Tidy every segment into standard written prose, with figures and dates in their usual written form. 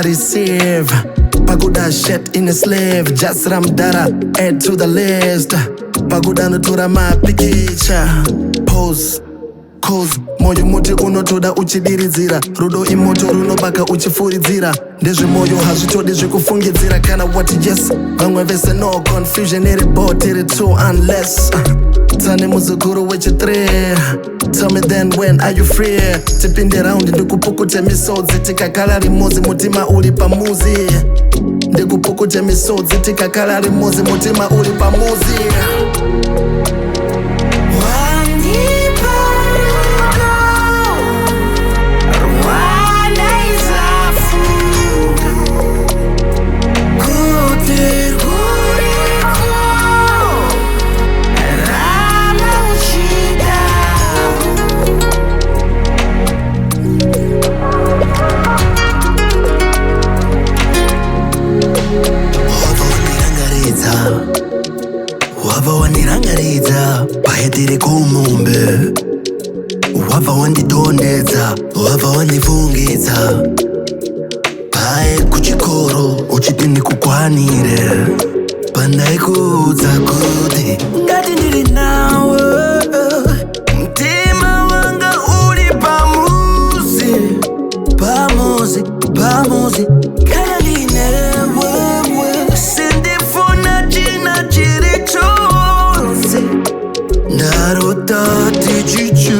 ndanga receive pakuda shit in a slave just ramdara add to the list pakuda notora mapikicha pose cause moyo muti unotoda uchidiridzira rudo imoto runobaka uchifuridzira ndezvemoyo hazvitodi zvekufungidzira kana what yes vamwe vese no confusion iri bo tiri 2 unless tane muzukuru wechi3 tell me then when are you free tipinde round ndikupukute misodzi tikakala rimodzi mutima uri pamuzi ndikupukute misodzi tikakala rimodzi mutima uri pamuzi wava wandirangaridza paitiri kumumbe wava wandidonedza wava wandifungidza pae kuchikoro uchiti ndikukwanire pandaikuudza kuti ngati ndiri nawe mtima wanga uri pamuzi pamuzi pamuzi kana ndinewewe sindifuna china chiri chose ndarota tichiche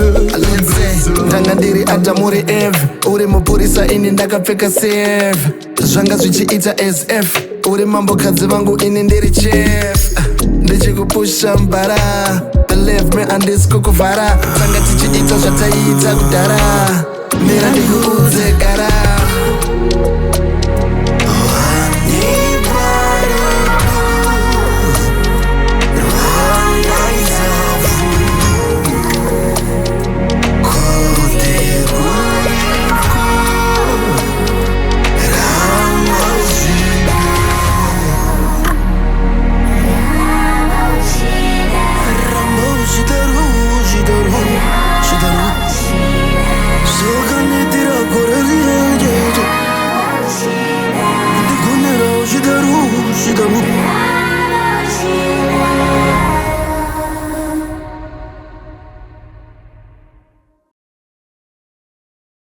ndanga ndiri atamuri ev uri mupurisa ini ndakapfeka save zvanga zvichiita sf uri mambokadzi vangu ini ndiri chef ndichikupusha mbara believe me andisi kukuvhara tanga tichiita zvataiita kudhara mira ndikuudze gara